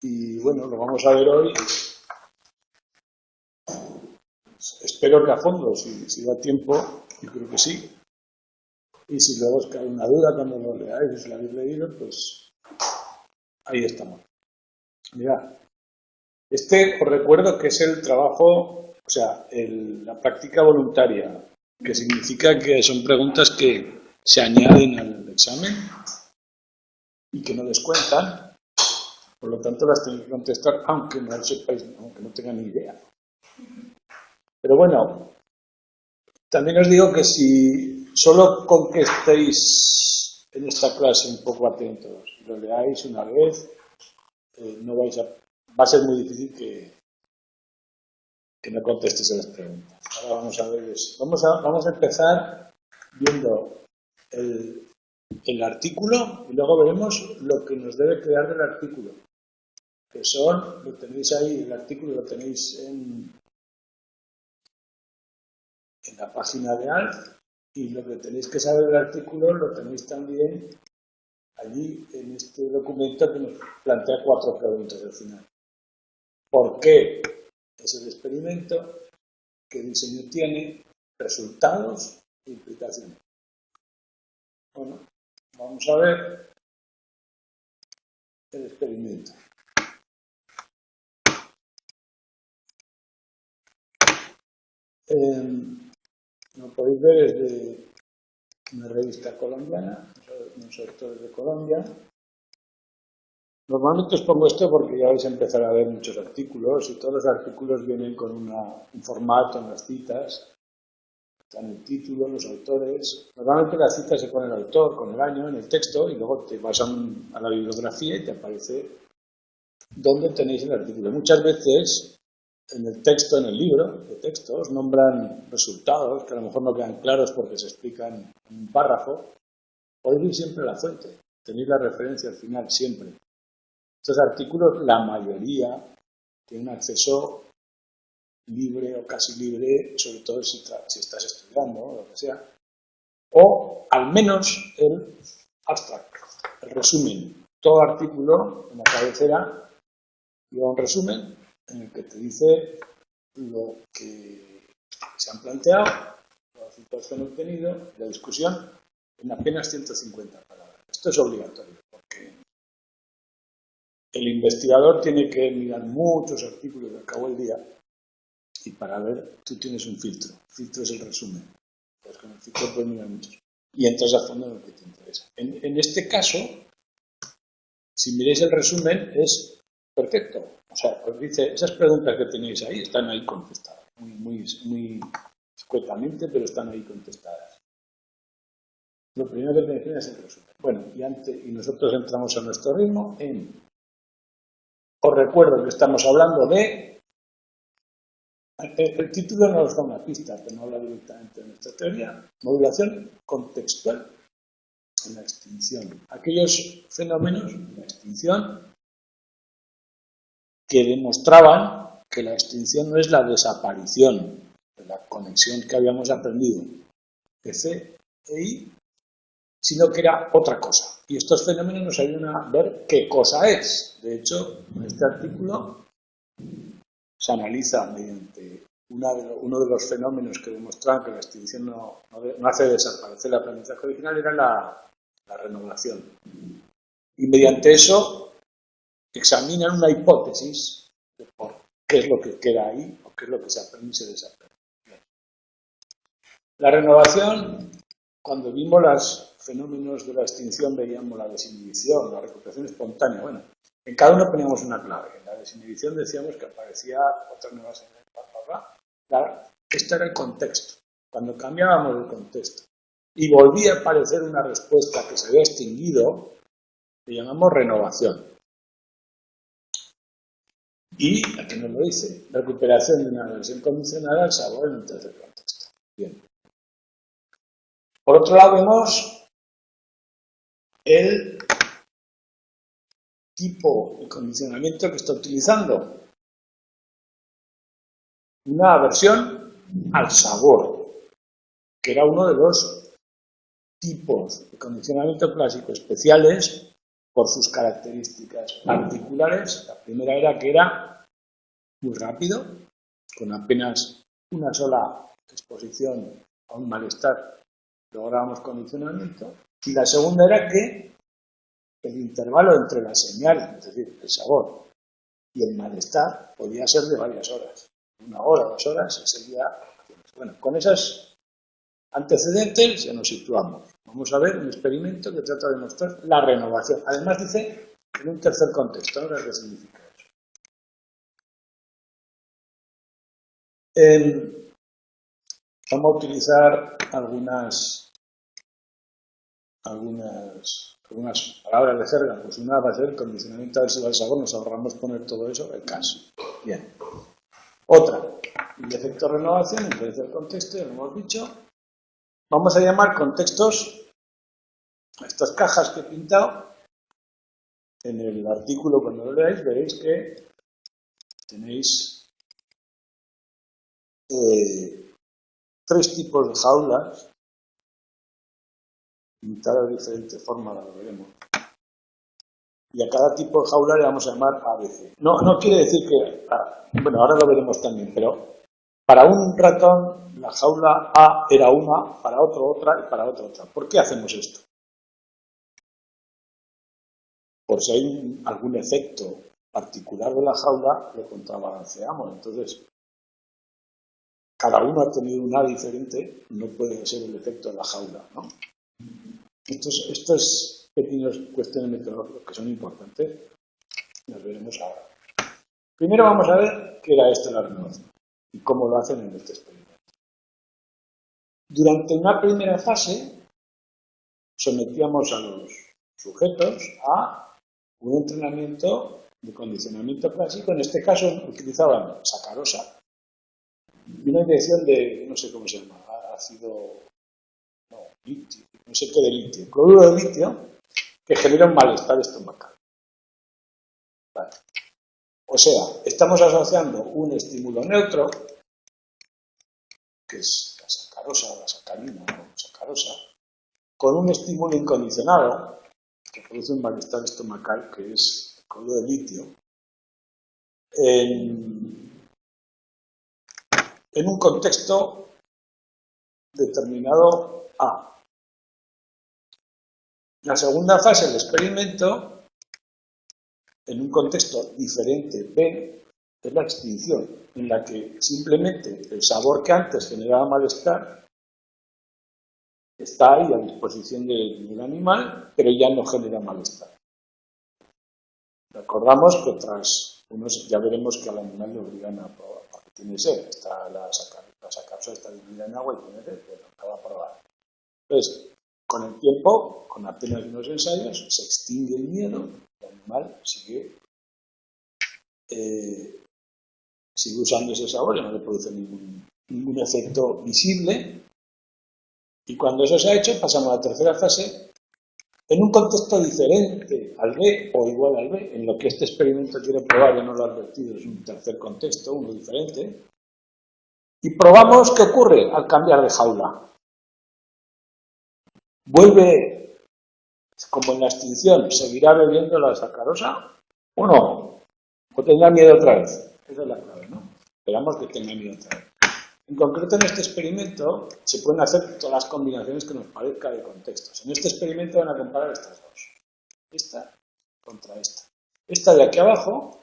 Y bueno, lo vamos a ver hoy. Espero que a fondo, si da tiempo, yo creo que sí. Y si luego os cae una duda cuando lo leáis, si lo habéis leído, pues ahí estamos. Mirad, este os recuerdo que es el trabajo, o sea, la práctica voluntaria, que significa que son preguntas que se añaden al examen y que no les cuentan, por lo tanto las tenéis que contestar aunque no sepáis, aunque no tengan ni idea. Pero bueno, también os digo que si solo con que estéis en esta clase un poco atentos, lo leáis una vez, no vais va a ser muy difícil que no contestes a las preguntas. Ahora vamos a ver eso. Vamos a empezar viendo el artículo y luego veremos lo que nos debe crear del artículo. Que son, lo tenéis ahí, el artículo lo tenéis en la página de ALF, y lo que tenéis que saber del artículo lo tenéis también allí en este documento que nos plantea 4 preguntas al final. ¿Por qué es el experimento? ¿Qué diseño tiene? Resultados e implicaciones. Bueno, vamos a ver el experimento. Como podéis ver, es de una revista colombiana, unos autores de Colombia. Normalmente os pongo esto porque ya vais a empezar a ver muchos artículos y todos los artículos vienen con un formato en las citas. Están el título, los autores. Normalmente las citas se pone el autor con el año en el texto y luego te vas a la bibliografía y te aparece dónde tenéis el artículo. Muchas veces en el texto, en el libro de texto, os nombran resultados que a lo mejor no quedan claros porque se explican en un párrafo. Podéis ir siempre a la fuente, tenéis la referencia al final siempre. Estos artículos, la mayoría, tienen acceso libre o casi libre, sobre todo si estás estudiando o lo que sea, o al menos el abstract, el resumen. Todo artículo en la cabecera lleva un resumen en el que te dice lo que se han planteado, los resultados que han obtenido, la discusión, en apenas 150 palabras. Esto es obligatorio, porque el investigador tiene que mirar muchos artículos al cabo del día y para ver, tú tienes un filtro. El filtro es el resumen. Pues con el filtro puedes mirar muchos. Y entras a fondo en lo que te interesa. En este caso, si miráis el resumen, es perfecto. O sea, os dice, esas preguntas que tenéis ahí están ahí contestadas. Muy escuetamente, pero están ahí contestadas. Lo primero que tenéis que hacer es el resumen. Bueno, y nosotros entramos a nuestro ritmo os recuerdo que estamos hablando de... El título nos da una pista, que no habla directamente de nuestra teoría. Modulación contextual en la extinción. Aquellos fenómenos en la extinción que demostraban que la extinción no es la desaparición de la conexión que habíamos aprendido de C e I, sino que era otra cosa. Y estos fenómenos nos ayudan a ver qué cosa es. De hecho, en este artículo se analiza mediante uno de los fenómenos que demostraban que la extinción no hace desaparecer el aprendizaje original, era la renovación. Y mediante eso examinan una hipótesis de por qué es lo que queda ahí o qué es lo que se aprende y se desaprende. La renovación, cuando vimos los fenómenos de la extinción, veíamos la desinhibición, la recuperación espontánea. Bueno, en cada uno poníamos una clave. En la desinhibición decíamos que aparecía otra nueva señal. Este era el contexto. Cuando cambiábamos el contexto y volvía a aparecer una respuesta que se había extinguido, le llamamos renovación. Y, aquí nos lo dice, recuperación de una versión condicionada al sabor en un tercer contexto. Bien. Por otro lado, vemos el tipo de condicionamiento que está utilizando. Una aversión al sabor, que era uno de los tipos de condicionamiento clásico especiales por sus características particulares. La primera era que era muy rápido, con apenas una sola exposición a un malestar lográbamos condicionamiento. Y la segunda era que el intervalo entre la señal, es decir, el sabor, y el malestar podía ser de varias horas. 1 hora, 2 horas, sería... Bueno, con esos antecedentes ya nos situamos. Vamos a ver un experimento que trata de mostrar la renovación. Además dice en un tercer contexto. Ahora, ¿qué significa eso? Vamos a utilizar algunas palabras de jerga. Pues una va a ser condicionamiento adversivo al sabor. Nos ahorramos poner todo eso, el caso. Bien. Otra, el efecto renovación, influencia del contexto, ya lo hemos dicho. Vamos a llamar contextos a estas cajas que he pintado. En el artículo, cuando lo leáis, veréis que tenéis 3 tipos de jaulas, pintadas de diferente forma, lo veremos. Y a cada tipo de jaula le vamos a llamar ABC. No quiere decir que... Bueno, ahora lo veremos también, pero para un ratón la jaula A era una, para otro otra y para otro otra. ¿Por qué hacemos esto? Por si hay algún efecto particular de la jaula, lo contrabalanceamos. Entonces, cada uno ha tenido una diferente, no puede ser el efecto de la jaula, ¿no? Estos pequeños cuestiones metodológicas que son importantes, las veremos ahora. Primero vamos a ver qué era esto de la renovación y cómo lo hacen en este experimento. Durante una primera fase, sometíamos a los sujetos a un entrenamiento de condicionamiento clásico. En este caso utilizaban sacarosa y una inyección de, no sé cómo se llama, ácido, litio, no sé qué de litio, cloruro de litio, que genera un malestar estomacal. Vale. O sea, estamos asociando un estímulo neutro, que es la sacarosa, la sacarina, o sacarosa, con un estímulo incondicionado, que produce un malestar estomacal, que es el cloruro de litio, en un contexto determinado A. La segunda fase del experimento, en un contexto diferente B, es la extinción, en la que simplemente el sabor que antes generaba malestar está ahí a disposición del animal, pero ya no genera malestar. Recordamos que tras unos, ya veremos que al animal le obligan a probar, porque tiene sed, está la sacarosa está dividida en agua y tiene sed, pero acaba de probar. Entonces, con el tiempo, con apenas unos ensayos, se extingue el miedo, el animal sigue usando ese sabor y no le produce ningún efecto visible. Y cuando eso se ha hecho, pasamos a la tercera fase, en un contexto diferente al B o igual al B, en lo que este experimento quiere probar, ya no lo he advertido, es un tercer contexto, uno diferente, y probamos qué ocurre al cambiar de jaula. Vuelve, como en la extinción, ¿seguirá bebiendo la sacarosa o no? ¿O tendrá miedo otra vez? Esa es la clave, ¿no? Esperamos que tenga miedo otra vez. En concreto, en este experimento se pueden hacer todas las combinaciones que nos parezca de contextos. En este experimento van a comparar estas dos. Esta contra esta. Esta de aquí abajo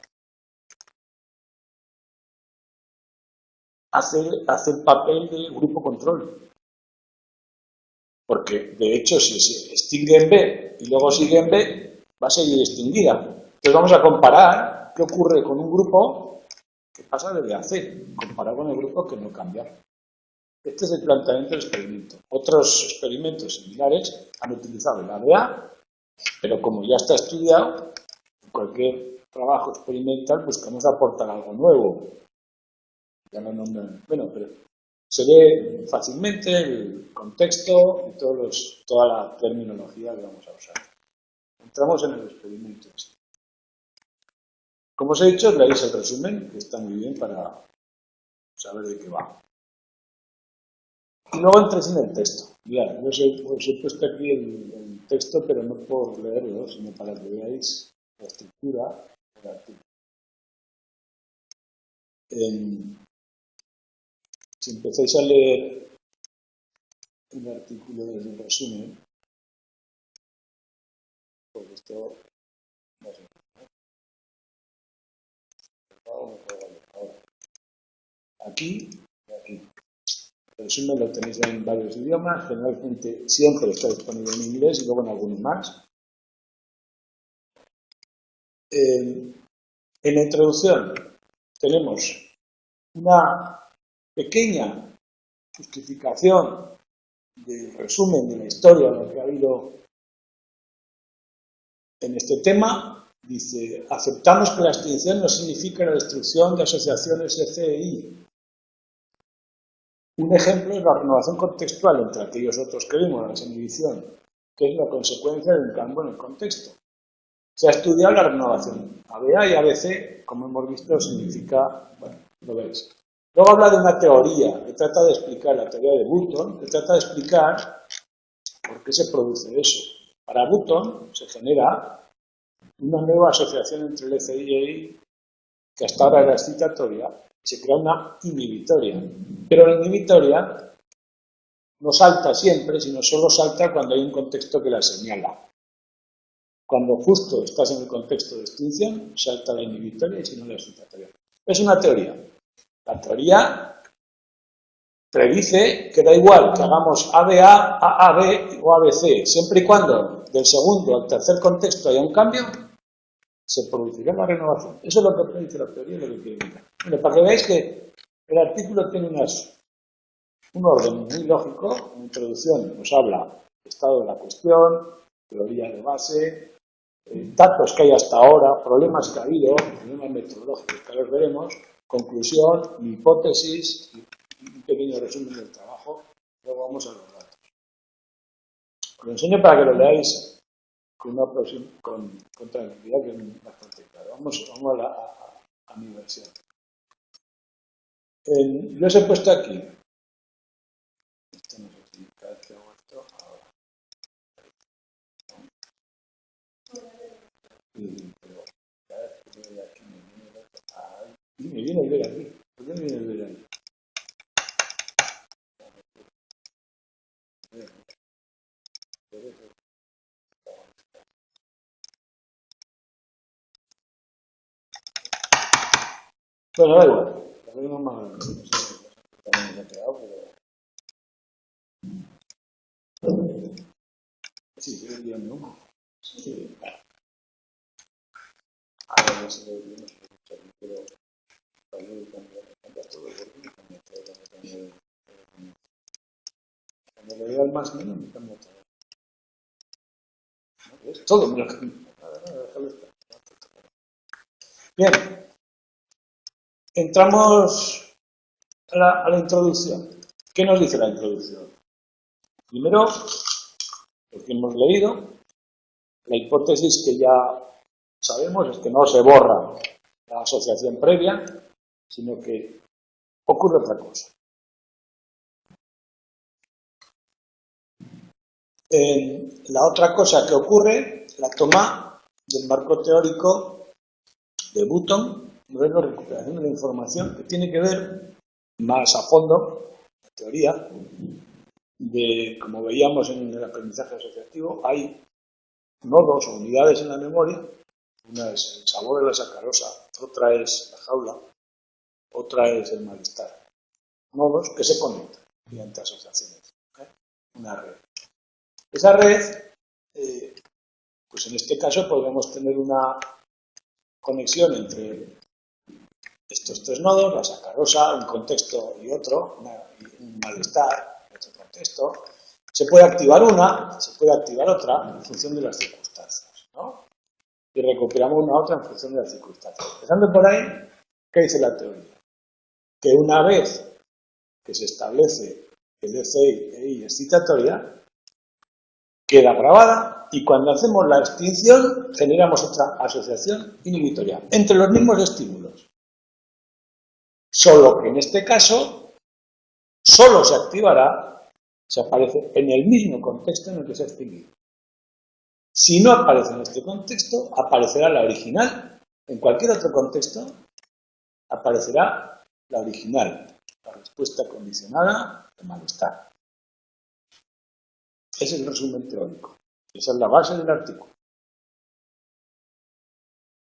hace el papel del grupo control. Porque, de hecho, si se extingue en B y luego sigue en B, va a seguir extinguida. Entonces vamos a comparar qué ocurre con un grupo que pasa de B a C, comparado con el grupo que no cambia. Este es el planteamiento del experimento. Otros experimentos similares han utilizado el ABA, pero como ya está estudiado, en cualquier trabajo experimental buscamos aportar algo nuevo. Ya lo nombran. Bueno, pero se ve fácilmente el contexto y toda la terminología que vamos a usar. Entramos en el experimento. Como os he dicho, leéis el resumen, que está muy bien para saber de qué va. Y luego entréis en el texto. Mirad, os he puesto aquí el texto, pero no por leerlo, sino para que veáis la estructura del artículo. Si empezáis a leer el artículo desde el resumen, pues esto va a ser. Ahora, aquí y aquí. El resumen lo tenéis en varios idiomas, generalmente siempre está disponible en inglés y luego en algunos más. En la introducción tenemos una pequeña justificación del resumen de la historia de lo que ha habido en este tema. Dice, aceptamos que la extinción no significa la destrucción de asociaciones ECI. Un ejemplo es la renovación contextual entre aquellos otros que vimos, la desinhibición, que es la consecuencia de un cambio en el contexto. Se ha estudiado la renovación ABA y ABC, como hemos visto, significa, bueno, lo veis. Luego habla de una teoría que trata de explicar, la teoría de Button, que trata de explicar por qué se produce eso. Para Button se genera una nueva asociación entre el ECI y EI, que hasta ahora era excitatoria, y se crea una inhibitoria. Pero la inhibitoria no salta siempre, sino solo salta cuando hay un contexto que la señala. Cuando justo estás en el contexto de extinción, salta la inhibitoria y si no la excitatoria. Es una teoría. La teoría predice que da igual que hagamos ABA, AAB o ABC, siempre y cuando del segundo al tercer contexto haya un cambio, se producirá la renovación. Eso es lo que predice la teoría y lo que quiere indicar. Bueno, para que veáis que el artículo tiene un orden muy lógico. En introducción nos habla del estado de la cuestión, teoría de base, datos que hay hasta ahora, problemas que ha habido, problemas metodológicos que los veremos, conclusión, hipótesis y un pequeño resumen del trabajo. Luego vamos a los datos. Os lo enseño para que lo leáis con tranquilidad, que es bastante claro. Vamos a mi versión. Yo os he puesto aquí. Esto no sé si cada vez que hago esto ahora. Pero cada vez que voy aquí me viene el ver aquí. ¿Por qué me viene el ver ahí? Bueno, da igual. La misma más. No sé también me ha quedado, pero. Sí, estoy enviando uno. Sí. Ahora ya se lo enviamos, pero también cambia todo el orden, cambia todo. Cuando le doy al más menos, me cambia todo. ¿No? Todo me lo cambia. Déjalo estar. Bien. Entramos a la introducción. ¿Qué nos dice la introducción? Primero, lo que hemos leído, la hipótesis que ya sabemos es que no se borra la asociación previa, sino que ocurre otra cosa. La otra cosa que ocurre, la toma del marco teórico de Button, modelo de recuperación de la información, que tiene que ver más a fondo, la teoría, de, como veíamos en el aprendizaje asociativo, hay nodos o unidades en la memoria. Una es el sabor de la sacarosa, otra es la jaula, otra es el malestar. Nodos que se conectan mediante asociaciones. Una red. Esa red, pues en este caso podríamos tener una conexión entre estos tres nodos, la sacarosa, un contexto y otro, un malestar, otro contexto. Se puede activar una, se puede activar otra en función de las circunstancias, ¿no? Y recuperamos una otra en función de las circunstancias. Empezando por ahí, ¿qué dice la teoría? Que una vez que se establece el ECI excitatoria, queda grabada y cuando hacemos la extinción generamos otra asociación inhibitoria entre los mismos estímulos. Solo que en este caso solo se activará si aparece en el mismo contexto en el que se ha extinguido. Si no aparece en este contexto, aparecerá la original. En cualquier otro contexto, aparecerá la original, la respuesta condicionada de malestar. Ese es el resumen teórico. Esa es la base del artículo.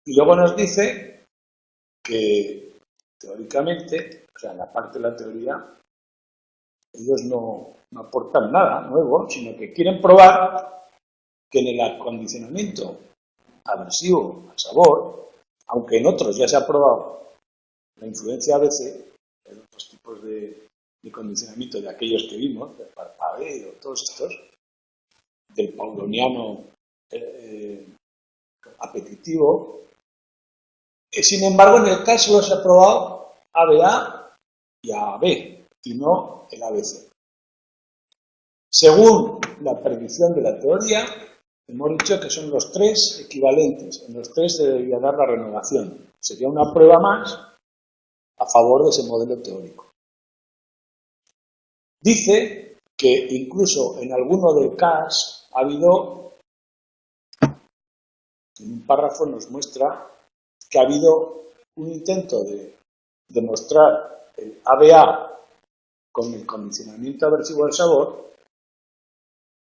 Y luego nos dice que, teóricamente, o sea, en la parte de la teoría, ellos no aportan nada nuevo, sino que quieren probar que en el acondicionamiento aversivo al sabor, aunque en otros ya se ha probado la influencia ABC, en otros tipos de condicionamiento de aquellos que vimos, del parpadeo, todos estos, del pauloniano apetitivo, sin embargo, en el caso solo se ha probado ABA y AB, y no el ABC. Según la predicción de la teoría, hemos dicho que son los tres equivalentes. En los tres se debería dar la renovación. Sería una prueba más a favor de ese modelo teórico. Dice que incluso en alguno del CAS ha habido, en un párrafo nos muestra que ha habido un intento de demostrar el ABA con el condicionamiento aversivo al sabor,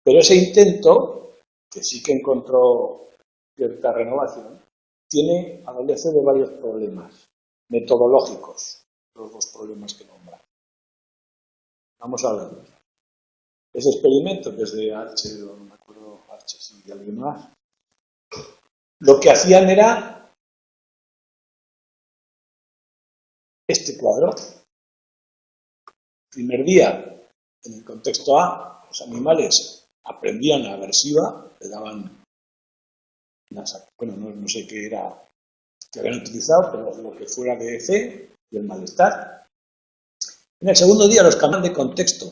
pero ese intento, que sí que encontró cierta renovación, adolece de varios problemas metodológicos, los dos problemas que nombra. Vamos a verlos. Ese experimento, que es de Arche, no me acuerdo, Arche, sí, de alguien más, lo que hacían era este cuadro. Primer día, en el contexto A, los animales aprendían la aversiva, le daban no sé qué era que habían utilizado, pero lo que fuera de C y el malestar. En el segundo día los cambiaban de contexto.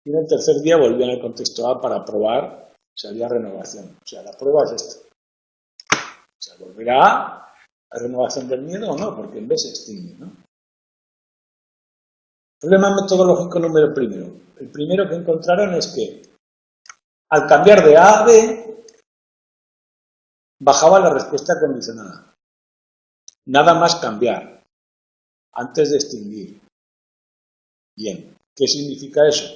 Y en el tercer día volvían al contexto A para probar si había renovación. O sea, la prueba es esta. O sea, volverá a renovación del miedo o no, porque en B se extingue, ¿no? Problema metodológico número primero. El primero que encontraron es que al cambiar de A a B, bajaba la respuesta condicionada. Nada más cambiar, antes de extinguir. Bien, ¿qué significa eso?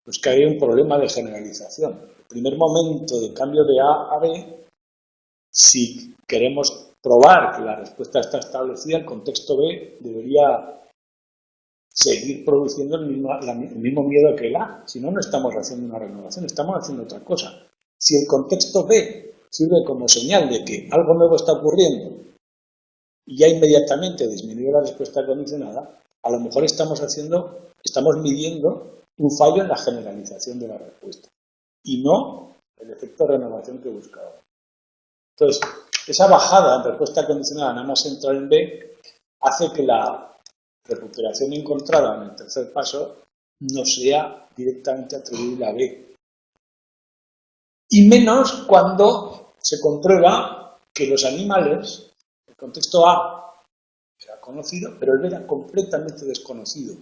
Pues que hay un problema de generalización. El primer momento de cambio de A a B, si queremos probar que la respuesta está establecida, el contexto B debería seguir produciendo el mismo miedo que el A. Si no, no estamos haciendo una renovación, estamos haciendo otra cosa. Si el contexto B sirve como señal de que algo nuevo está ocurriendo y ya inmediatamente disminuye la respuesta condicionada, a lo mejor estamos midiendo un fallo en la generalización de la respuesta y no el efecto de renovación que buscaba. Entonces, esa bajada en respuesta condicionada nada más entrar en B hace que la recuperación encontrada en el tercer paso no sea directamente atribuible a B. Y menos cuando se comprueba que los animales, el contexto A era conocido, pero el B era completamente desconocido.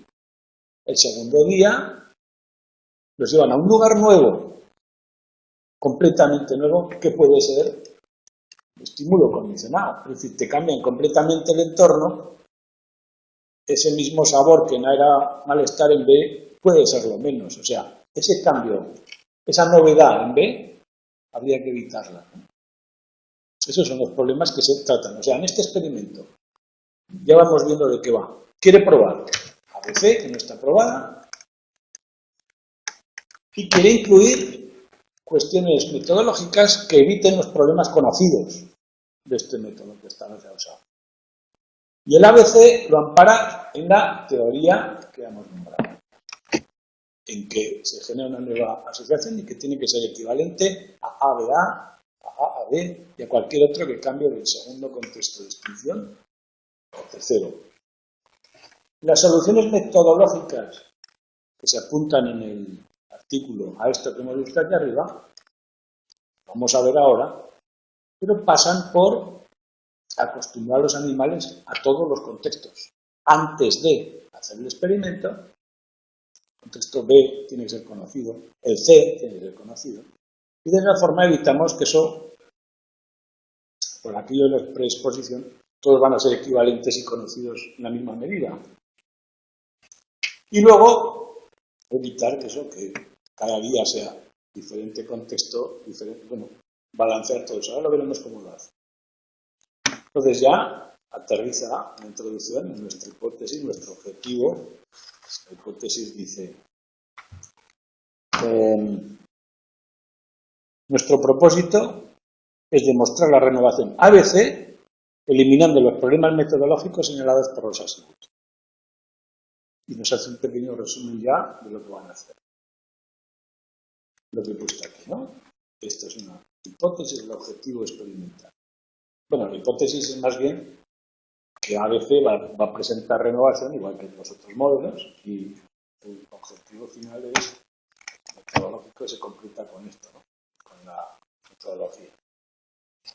El segundo día los llevan a un lugar nuevo, completamente nuevo, que puede ser estímulo condicionado. Es decir, te cambian completamente el entorno. Ese mismo sabor que no era malestar en B puede serlo menos. O sea, ese cambio, esa novedad en B, habría que evitarla, ¿no? Esos son los problemas que se tratan. O sea, en este experimento, ya vamos viendo de qué va. Quiere probar ABC, que no está probada, y quiere incluir cuestiones metodológicas que eviten los problemas conocidos de este método que esta vez se ha usado. Y el ABC lo ampara en la teoría que hemos nombrado, en que se genera una nueva asociación y que tiene que ser equivalente a ABA, a AAB y a cualquier otro que cambie del segundo contexto de descripción al tercero. Las soluciones metodológicas que se apuntan en el artículo a esto que hemos visto aquí arriba, vamos a ver ahora, pero pasan por acostumbrar a los animales a todos los contextos. Antes de hacer el experimento, el contexto B tiene que ser conocido, el C tiene que ser conocido, Y de esa forma evitamos que eso, por aquello de la preexposición, todos van a ser equivalentes y conocidos en la misma medida. Y luego, evitar que eso, que cada día sea diferente contexto, diferente, bueno, balancear todo eso. Ahora lo veremos cómo lo hace. Entonces ya aterriza la introducción en nuestra hipótesis, nuestro objetivo. La hipótesis dice, nuestro propósito es demostrar la renovación ABC eliminando los problemas metodológicos señalados por los asiduos. Y nos hace un pequeño resumen ya de lo que van a hacer. Lo que he puesto aquí, ¿no? Esto es una hipótesis del objetivo experimental. Bueno, la hipótesis es más bien que ABC va a presentar renovación, igual que los otros modelos, y el objetivo final es metodológico y se completa con esto, ¿no? Con la metodología.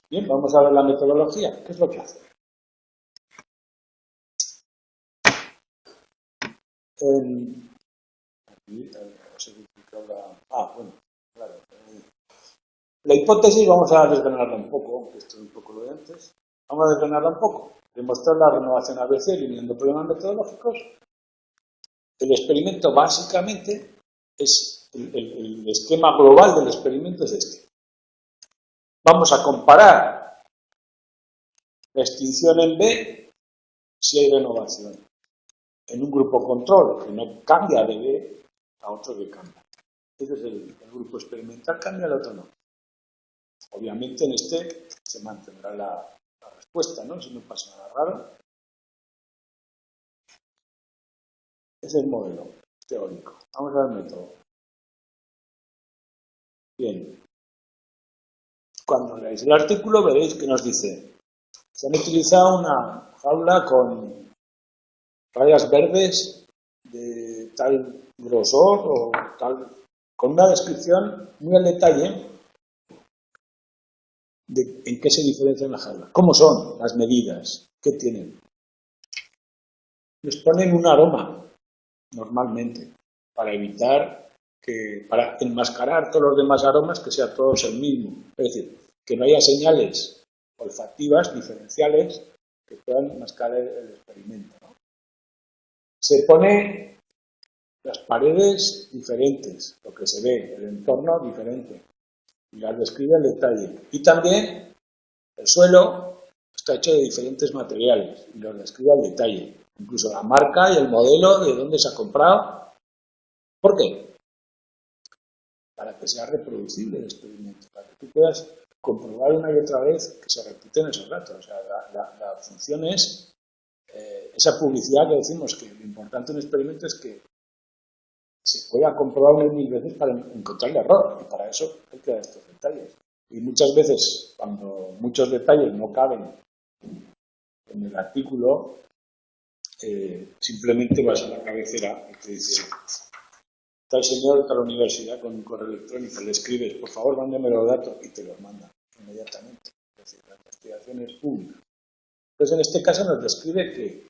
Bien, vamos a ver la metodología. ¿Qué es lo que hace? La hipótesis vamos a desgranarla un poco, esto es un poco lo de antes. Vamos a desgranarla un poco. Demostrar la renovación ABC eliminando problemas metodológicos. El experimento básicamente es, el esquema global del experimento es este. Vamos a comparar la extinción en B si hay renovación. En un grupo control que no cambia de B a otro que cambia. Ese es el grupo experimental, cambia, el otro no. Obviamente en este se mantendrá la respuesta, ¿no? Si no pasa nada raro. Es el modelo teórico. Vamos al método. Bien. Cuando leáis el artículo veréis que nos dice: se han utilizado una jaula con rayas verdes de tal grosor o tal, con una descripción muy al detalle de en qué se diferencian las jaulas, cómo son las medidas, qué tienen. Les ponen un aroma, normalmente, para evitar que, para enmascarar todos los demás aromas, que sea todos el mismo. Es decir, que no haya señales olfativas diferenciales que puedan enmascarar el experimento, ¿no? Se pone las paredes diferentes, lo que se ve, el entorno diferente, y las describe al detalle. Y también el suelo está hecho de diferentes materiales y los describe al detalle, incluso la marca y el modelo de dónde se ha comprado. ¿Por qué? Para que sea reproducible el experimento, para que tú puedas comprobar una y otra vez que se repiten esos datos. O sea, la función es esa publicidad que decimos, que lo importante en un experimento es que se pueda comprobar una y mil veces para encontrar el error, y para eso hay que dar estos detalles. Y muchas veces, cuando muchos detalles no caben en el artículo, simplemente vas a la cabecera y te dice: tal señor, tal universidad, con un correo electrónico, le escribes, por favor, mándame los datos, y te los manda inmediatamente. Es decir, la investigación es pública. Entonces, en este caso nos describe que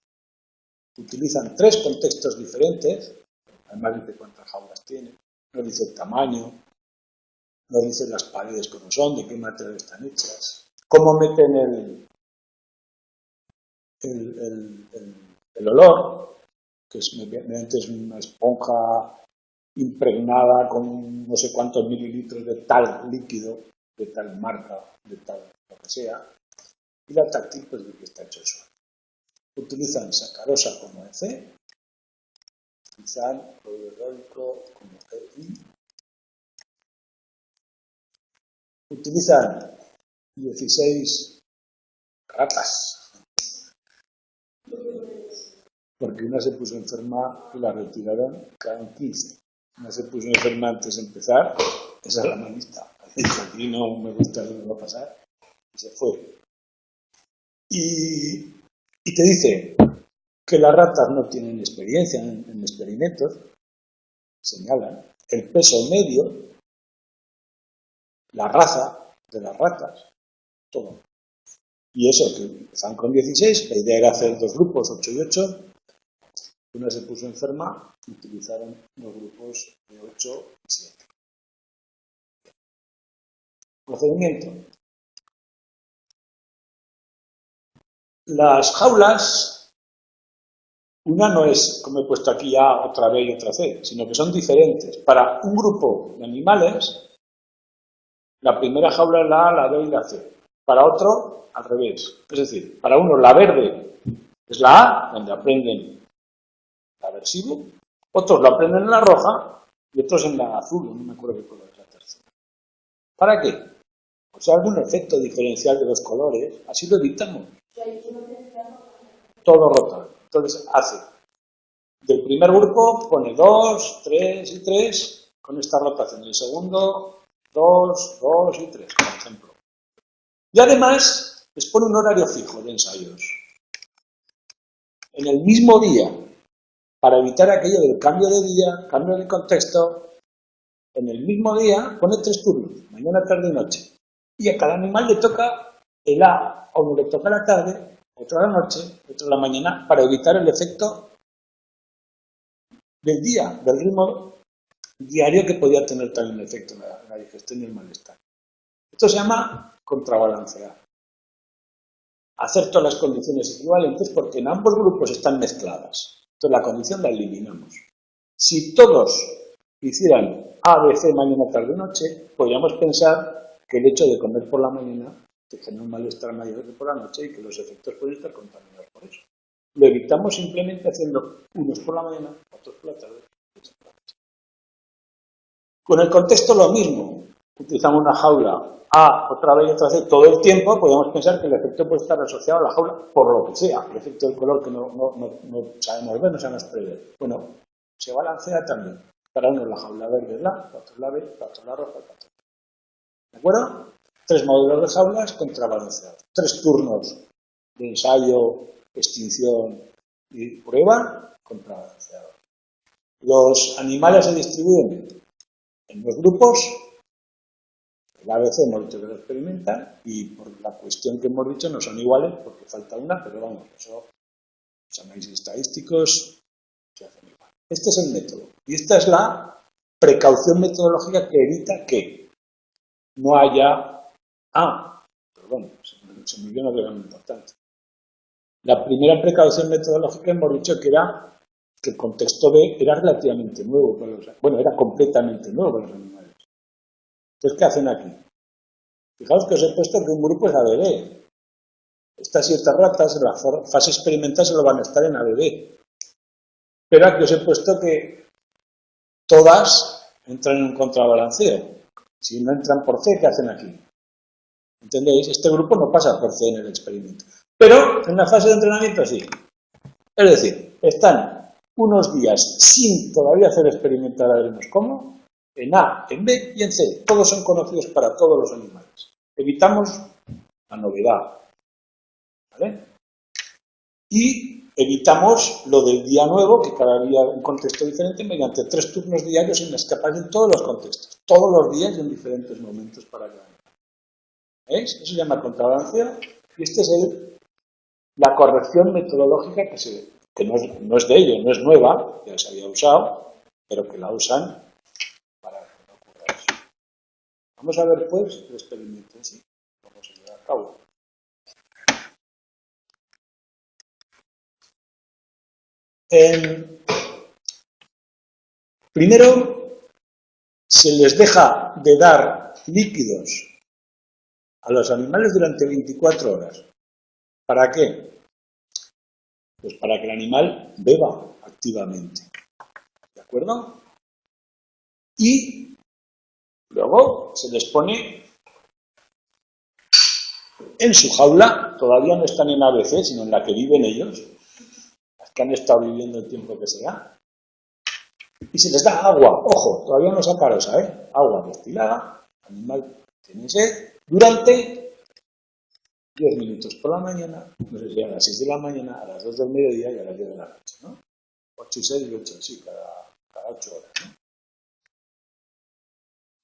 utilizan 3 contextos diferentes, además dice cuántas jaulas tiene, nos dice el tamaño, nos dice las paredes cómo son, de qué material están hechas, cómo meten el olor, que es mediante una esponja impregnada con no sé cuántos mililitros de tal líquido, de tal marca, de tal lo que sea, y la táctil, pues de que está hecho eso. Utilizan sacarosa como EC, utilizan cloruro hidráulico como EI, utilizan 16 ratas, porque una se puso enferma y la retiraron, quedaron 15. Una se puso enferma antes de empezar, esa es la malista. Aquí no me gusta lo que va a pasar, y se fue. Y te dice que las ratas no tienen experiencia en experimentos, señalan el peso medio, la raza de las ratas, todo. Y eso, que empezaron con 16, la idea era hacer 2 grupos, 8 y 8. Una se puso enferma y utilizaron los grupos de 8 y 7. Procedimiento. Las jaulas, una no es, como he puesto aquí, A, otra B y otra C, sino que son diferentes. Para un grupo de animales, la primera jaula es la A, la B y la C. Para otro, al revés. Es decir, para uno la verde es la A, donde aprenden el aversivo, otros lo aprenden en la roja y otros en la azul, no me acuerdo qué color es la tercera. ¿Para qué? Pues hay algún efecto diferencial de los colores, así lo evitamos. Todo rotado. Entonces hace, del primer grupo pone 2, 3 y 3 con esta rotación. Y el segundo, 2, 2 y 3, por ejemplo. Y además les pone un horario fijo de ensayos. En el mismo día, para evitar aquello del cambio de día, cambio de contexto, en el mismo día pone 3 turnos, mañana, tarde y noche. Y a cada animal le toca el A, a uno le toca la tarde, otro a la noche, otro a la mañana, para evitar el efecto del día, del ritmo diario que podía tener también un efecto en la digestión y el malestar. Esto se llama contrabalancear. Hacer todas las condiciones equivalentes porque en ambos grupos están mezcladas. Entonces la condición la eliminamos. Si todos hicieran A, B, C mañana, tarde y noche, podríamos pensar que el hecho de comer por la mañana te genera un malestar mayor que por la noche y que los efectos pueden estar contaminados por eso. Lo evitamos simplemente haciendo unos por la mañana, otros por la tarde, otros por la noche. Con el contexto lo mismo. Utilizamos una jaula A, otra vez y otra vez, todo el tiempo, podemos pensar que el efecto puede estar asociado a la jaula por lo que sea, el efecto del color que no sabemos ver, no sabemos prever. Bueno, se balancea también. Para uno la jaula verde es la, para otro la B, para otro la roja, para otro. ¿De acuerdo? 3 modelos de jaulas contrabalanceados. 3 turnos de ensayo, extinción y prueba contrabalanceados. Los animales se distribuyen en 2 grupos. A veces hemos dicho que lo experimentan y por la cuestión que hemos dicho no son iguales porque falta una, pero vamos, eso, los análisis estadísticos se hacen igual. Este es el método y esta es la precaución metodológica que evita que no haya... perdón, se me olvidó una regla muy importante. La primera precaución metodológica hemos dicho que era que el contexto B era relativamente nuevo, bueno, era completamente nuevo para los animales. Entonces, ¿qué hacen aquí? Fijaos que os he puesto que un grupo es ABB. Estas 7 ratas en la fase experimental solo van a estar en ABB. Pero aquí os he puesto que todas entran en un contrabalanceo. Si no entran por C, ¿qué hacen aquí? ¿Entendéis? Este grupo no pasa por C en el experimento. Pero en la fase de entrenamiento sí. Es decir, están unos días sin todavía hacer experimental, veremos cómo, en A, en B y en C. Todos son conocidos para todos los animales. Evitamos la novedad. ¿Vale? Y evitamos lo del día nuevo, que cada día un contexto diferente, mediante 3 turnos diarios sin escapar en todos los contextos. Todos los días y en diferentes momentos para cada animal. ¿Veis? Eso se llama contrabalanceo y esta es la corrección metodológica que no es de ellos, no es nueva, ya se había usado, pero que la usan para que no ocurra eso. Vamos a ver, pues, el experimento en sí. Vamos a llevar a cabo. Primero, se les deja de dar líquidos a los animales durante 24 horas. ¿Para qué? Pues para que el animal beba activamente. ¿De acuerdo? Y luego se les pone en su jaula, todavía no están en ABC, sino en la que viven ellos, las que han estado viviendo el tiempo que sea, y se les da agua, ojo, todavía no sacarosa, agua destilada, animal tiene sed, durante 10 minutos por la mañana, no sé si a las 6 de la mañana, a las 2 del mediodía y a las 10 de la noche, ¿no? 8 y 6 y 8, sí, cada 8 horas, ¿no?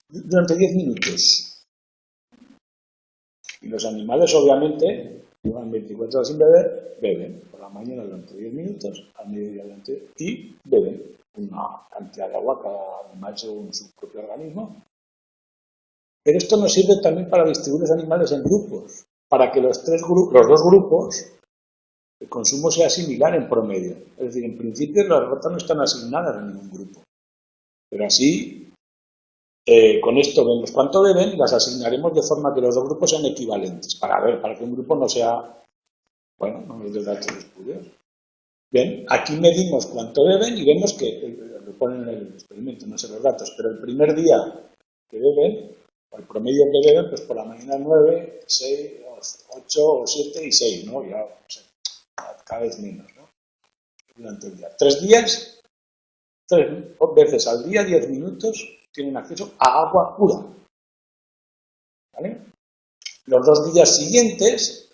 Durante 10 minutos. Y los animales, obviamente, llevan 24 horas sin beber, beben. Por la mañana durante 10 minutos, al mediodía durante... y beben una cantidad de agua cada animal según su propio organismo. Pero esto nos sirve también para distribuir los animales en grupos, para que los dos grupos, el consumo sea similar en promedio. Es decir, en principio las ratas no están asignadas a ningún grupo. Pero así, con esto vemos cuánto beben y las asignaremos de forma que los dos grupos sean equivalentes, para que un grupo no sea, bueno, no nos dé datos espurios. Bien, aquí medimos cuánto beben y vemos que, lo ponen en el experimento, no sé los datos, pero el primer día que beben, o el promedio que beben, pues por la mañana 9, 6, 8, 7 y 6, ¿no? Ya, no sé, cada vez menos, ¿no? Durante el día. 3 días, 3 veces al día, 10 minutos, tienen acceso a agua pura. ¿Vale? Los 2 días siguientes,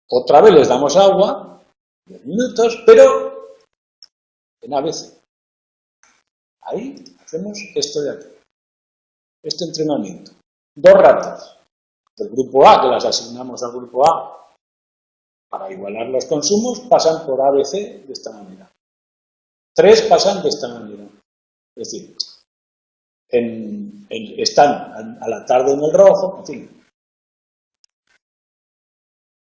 otra vez les damos agua, 10 minutos, pero en ABC. Ahí hacemos esto de aquí, este entrenamiento. 2 ratas del grupo A, que las asignamos al grupo A para igualar los consumos, pasan por ABC de esta manera. 3 pasan de esta manera. Es decir, están a la tarde en el rojo, en fin.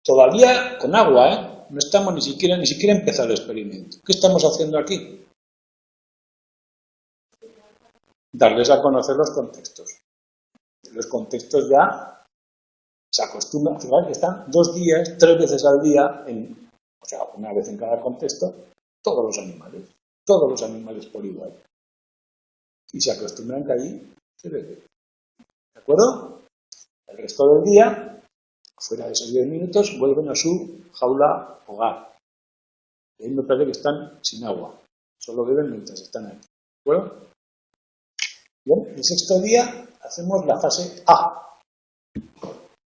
Todavía con agua, ¿eh? No estamos ni siquiera empezado el experimento. ¿Qué estamos haciendo aquí? Darles a conocer los contextos. Los contextos ya se acostumbran, fijaos que están 2 días, 3 veces al día, o sea, una vez en cada contexto, todos los animales por igual. Y se acostumbran que allí se bebe. ¿De acuerdo? El resto del día, fuera de esos 10 minutos, vuelven a su jaula hogar. Y ahí me parece que están sin agua. Solo beben mientras están ahí. ¿De acuerdo? Bien, el sexto día hacemos la fase A.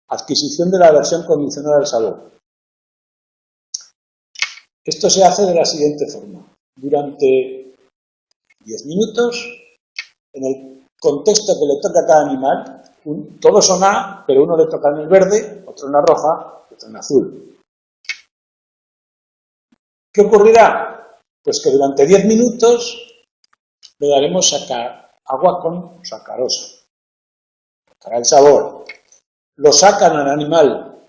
Adquisición de la versión condicionada del sabor. Esto se hace de la siguiente forma. Durante 10 minutos, en el contexto que le toca a cada animal, todos son A, pero uno le toca en el verde, otro en la roja, otro en azul. ¿Qué ocurrirá? Pues que durante 10 minutos le daremos agua con sacarosa. Para el sabor. Lo sacan al animal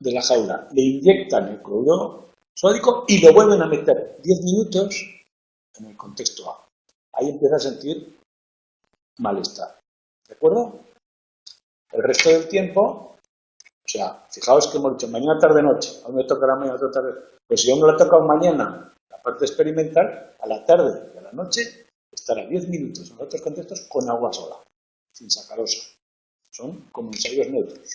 de la jaula, le inyectan el cloruro sódico y lo vuelven a meter 10 minutos en el contexto A. Ahí empieza a sentir malestar. ¿De acuerdo? El resto del tiempo, o sea, fijaos que hemos dicho mañana, tarde, noche. A uno le toca la mañana, a otro tarde. Pues si a uno le toca mañana la parte experimental, a la tarde y a la noche estará 10 minutos en otros contextos con agua sola, sin sacarosa. Son como ensayos neutros.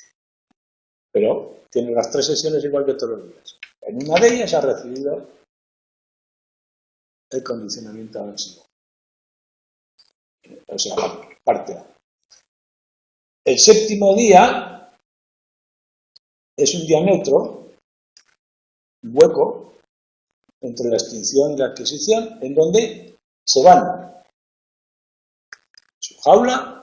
Pero tienen las 3 sesiones igual que todos los días. En una de ellas ha recibido el condicionamiento aversivo. O sea, parte A. El séptimo día es un día neutro, un hueco, entre la extinción y la adquisición, en donde se van a su jaula,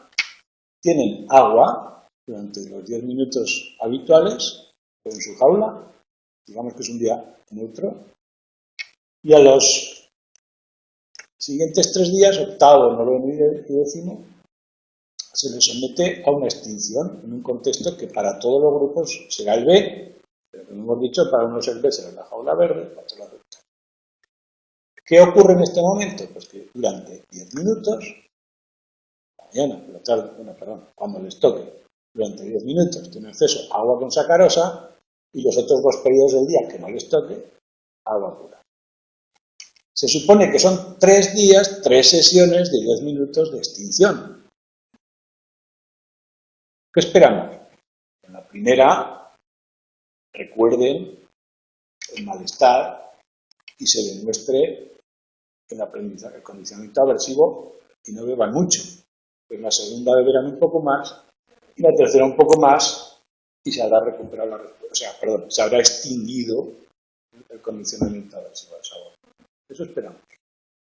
tienen agua durante los 10 minutos habituales, pero en su jaula, digamos que es un día neutro, y a los siguientes 3 días, octavo, noveno y décimo, se les somete a una extinción en un contexto que para todos los grupos será el B, pero como hemos dicho, para unos el B será la jaula verde, para otros la verde. ¿Qué ocurre en este momento? Pues que durante 10 minutos, mañana, por la tarde, cuando les toque, durante 10 minutos tienen acceso a agua con sacarosa y los otros 2 periodos del día que no les toque, agua pura. Se supone que son 3 días, 3 sesiones de 10 minutos de extinción. ¿Qué esperamos? En la primera, recuerden el malestar y se demuestre el aprendizaje, el condicionamiento aversivo y no beban mucho. En la segunda beberán un poco más y la tercera un poco más y se habrá recuperado la respuesta. O sea, perdón, se habrá extinguido el condicionamiento aversivo al sabor. Eso esperamos.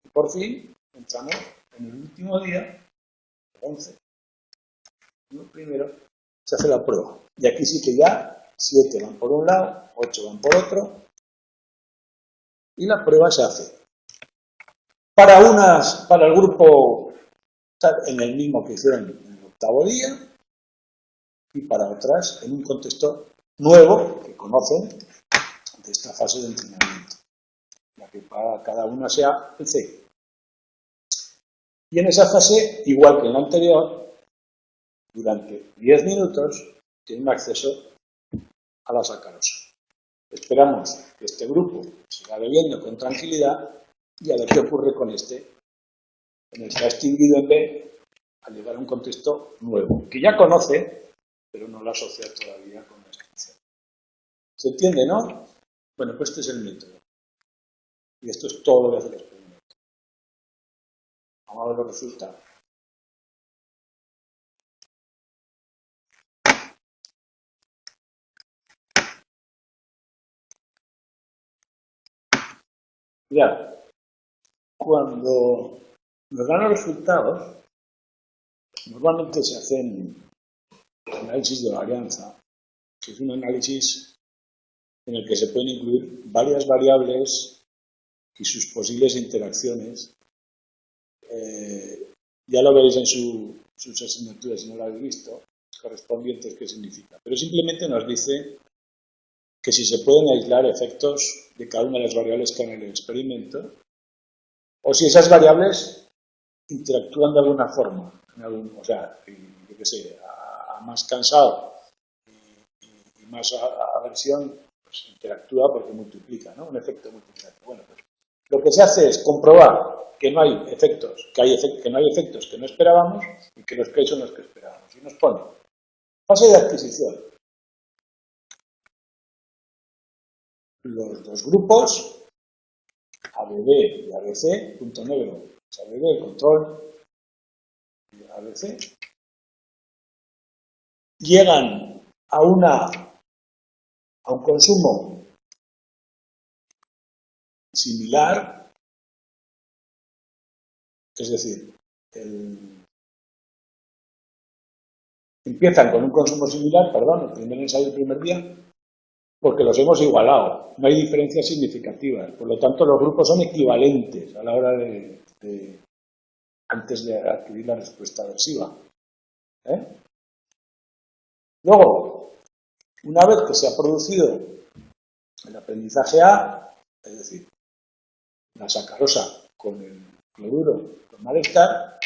Y por fin entramos en el último día, 11. El primero se hace la prueba. Y aquí sí que ya 7 van por un lado, 8 van por otro. Y la prueba se hace. Para el grupo, en el mismo que hicieron octavo día, y para otras en un contexto nuevo que conocen de esta fase de entrenamiento, la que para cada una sea el C. Y en esa fase, igual que en la anterior, durante 10 minutos tienen acceso a la sacarosa. Esperamos que este grupo siga bebiendo con tranquilidad y a ver qué ocurre con este, en el que ha extinguido en B, al llegar a un contexto nuevo, que ya conoce, pero no lo asocia todavía con la extinción. ¿Se entiende, no? Bueno, pues este es el método. Y esto es todo lo que hace el experimento. Vamos a ver los resultados. Mirad, cuando nos dan los resultados, normalmente se hacen análisis de varianza, que es un análisis en el que se pueden incluir varias variables y sus posibles interacciones. Ya lo veréis en sus asignaturas, si no lo habéis visto, correspondientes, qué significa. Pero simplemente nos dice que si se pueden aislar efectos de cada una de las variables que hay en el experimento, o si esas variables interactúan de alguna forma, o sea, yo qué sé, a más cansado y más aversión, pues interactúa porque multiplica, ¿no? Un efecto multiplicativo. Bueno, pues lo que se hace es comprobar que no hay efectos, que no hay efectos que no esperábamos y que los que hay son los que esperábamos. Y nos pone fase de adquisición. Los dos grupos, ABB y ABC, punto negro, es ABB, el control, y ABC, llegan a un consumo similar, es decir, empiezan con un consumo similar, el primer ensayo del primer día, porque los hemos igualado, no hay diferencias significativas, por lo tanto los grupos son equivalentes a la hora antes de adquirir la respuesta aversiva. Luego, una vez que se ha producido el aprendizaje A, es decir, la sacarosa con el cloruro con malestar,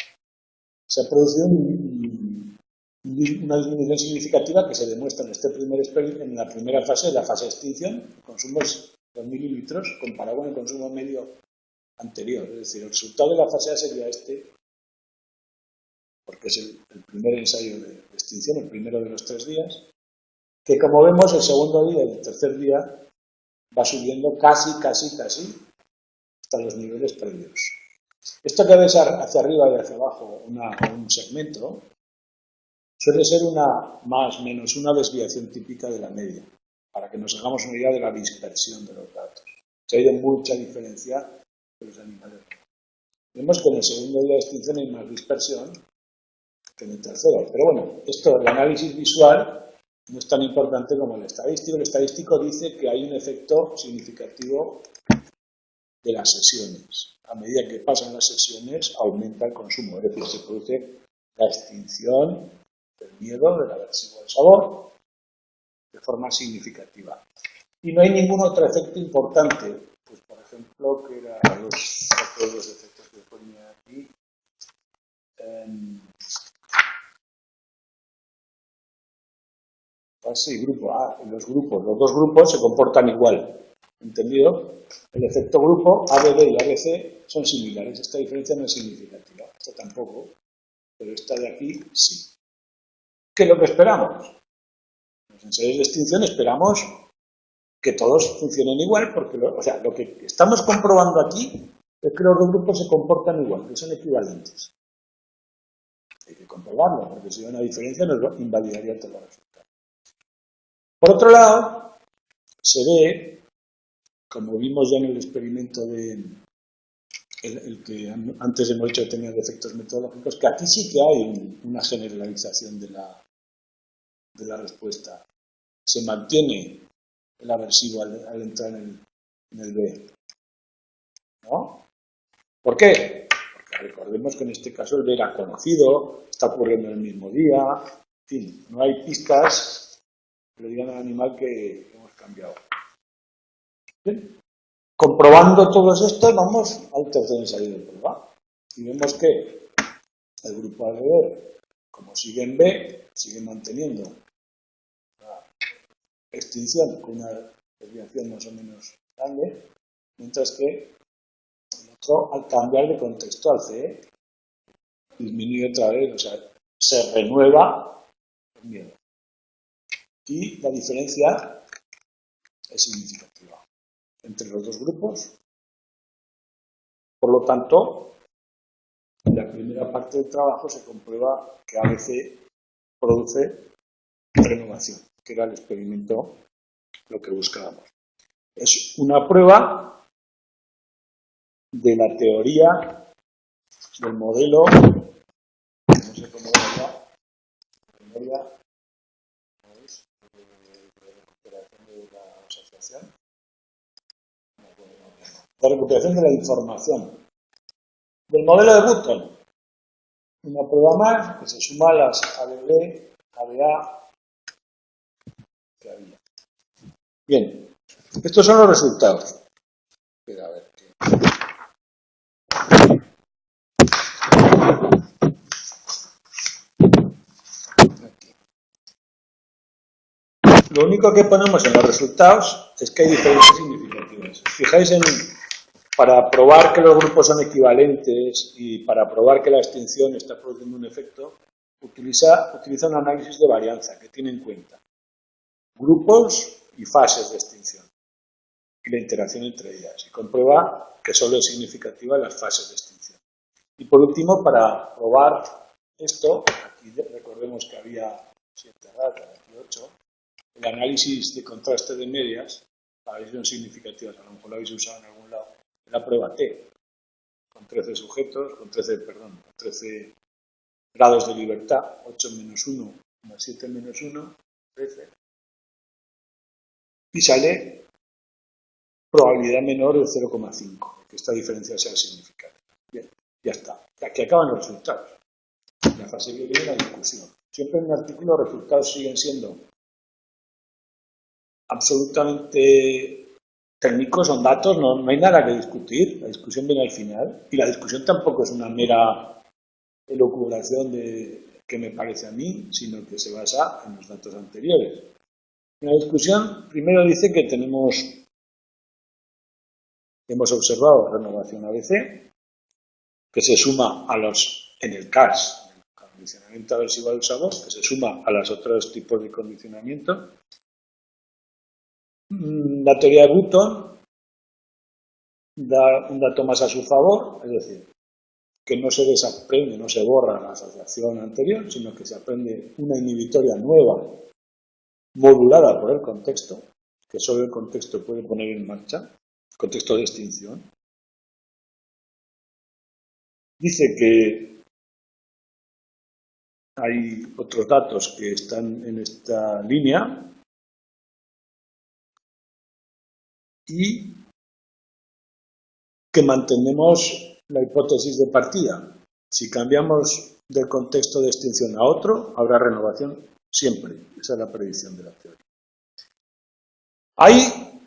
se ha producido una disminución significativa que se demuestra en la primera fase, la fase de extinción. El consumo es 2 mililitros comparado con el consumo medio anterior. Es decir, el resultado de la fase A sería este, porque es el primer ensayo de extinción, el primero de los 3 días, que como vemos el segundo día y el tercer día va subiendo casi hasta los niveles previos. Esto que ves hacia arriba y hacia abajo, un segmento, suele ser más o menos una desviación típica de la media, para que nos hagamos una idea de la dispersión de los datos. Se ha ido mucha diferencia de los animales. Vemos que en el segundo día de extinción hay más dispersión que en el tercero. Pero bueno, el análisis visual no es tan importante como el estadístico. El estadístico dice que hay un efecto significativo de las sesiones. A medida que pasan las sesiones, aumenta el consumo, es decir, se produce la extinción del miedo, del aversivo al sabor, de forma significativa. Y no hay ningún otro efecto importante, pues por ejemplo, que eran los otros efectos que ponía aquí. Grupo A, los dos grupos se comportan igual, ¿entendido? El efecto grupo, ABB y ABC, son similares, esta diferencia no es significativa, esta tampoco, pero esta de aquí sí. ¿Qué es lo que esperamos? En los ensayos de extinción esperamos que todos funcionen igual, porque lo que estamos comprobando aquí es que los dos grupos se comportan igual, que son equivalentes. Hay que comprobarlo, porque si hay una diferencia nos invalidaría todos los resultados. Por otro lado, se ve, como vimos ya en el experimento el que antes hemos dicho que tenía defectos metodológicos, que aquí sí que hay una generalización de la respuesta. Se mantiene el aversivo al entrar en el B. ¿No? ¿Por qué? Porque Recordemos que en este caso el B era conocido, está ocurriendo en el mismo día, en fin, no hay pistas que le digan al animal que hemos cambiado. Bien. Comprobando todos estos, vamos al tercer ensayo de prueba. Y vemos que el grupo alrededor, como sigue en B, sigue manteniendo la extinción con una desviación más o menos grande, mientras que el otro, al cambiar de contexto al C, disminuye otra vez, o sea, se renueva el miedo. Y la diferencia es significativa entre los dos grupos. Por lo tanto, en la primera parte del trabajo se comprueba que ABC produce renovación, que era el experimento lo que buscábamos. Es una prueba de la teoría del modelo, no sé cómo era, memoria, de recuperación de la asociación, de recuperación de la información, del modelo de Button. Una prueba más que se suma a las ABB, ABA que había. Bien, estos son los resultados. Espera, a ver qué. Aquí. Lo único que ponemos en los resultados es que hay diferencias significativas. Fijáis para probar que los grupos son equivalentes y para probar que la extinción está produciendo un efecto, utiliza un análisis de varianza que tiene en cuenta grupos y fases de extinción y la interacción entre ellas, y comprueba que solo es significativa en las fases de extinción. Y por último, para probar esto, aquí recordemos que había 7 ratas, aquí 8, el análisis de contraste de medias, para ver si son significativas, a lo mejor lo habéis usado en algún lado, en la prueba T, con 13 sujetos, con 13 grados de libertad, 8 menos 1 más 7 menos 1, 13, y sale probabilidad menor del 0,5, que esta diferencia sea significativa. Bien, ya está. Aquí acaban los resultados. En la fase que viene la discusión. Siempre en un artículo los resultados siguen siendo absolutamente técnicos, son datos, no hay nada que discutir, la discusión viene al final, y la discusión tampoco es una mera elucubración de qué me parece a mí, sino que se basa en los datos anteriores. En la discusión, primero dice que hemos observado renovación ABC, que se suma a en el CAS, el condicionamiento aversivo al sabor, que se suma a los otros tipos de condicionamiento. La teoría de Button da un dato más a su favor, es decir, que no se desaprende, no se borra la asociación anterior, sino que se aprende una inhibitoria nueva, modulada por el contexto, que solo el contexto puede poner en marcha, contexto de extinción. Dice que hay otros datos que están en esta línea y que mantenemos la hipótesis de partida. Si cambiamos del contexto de extinción a otro, habrá renovación siempre. Esa es la predicción de la teoría. Hay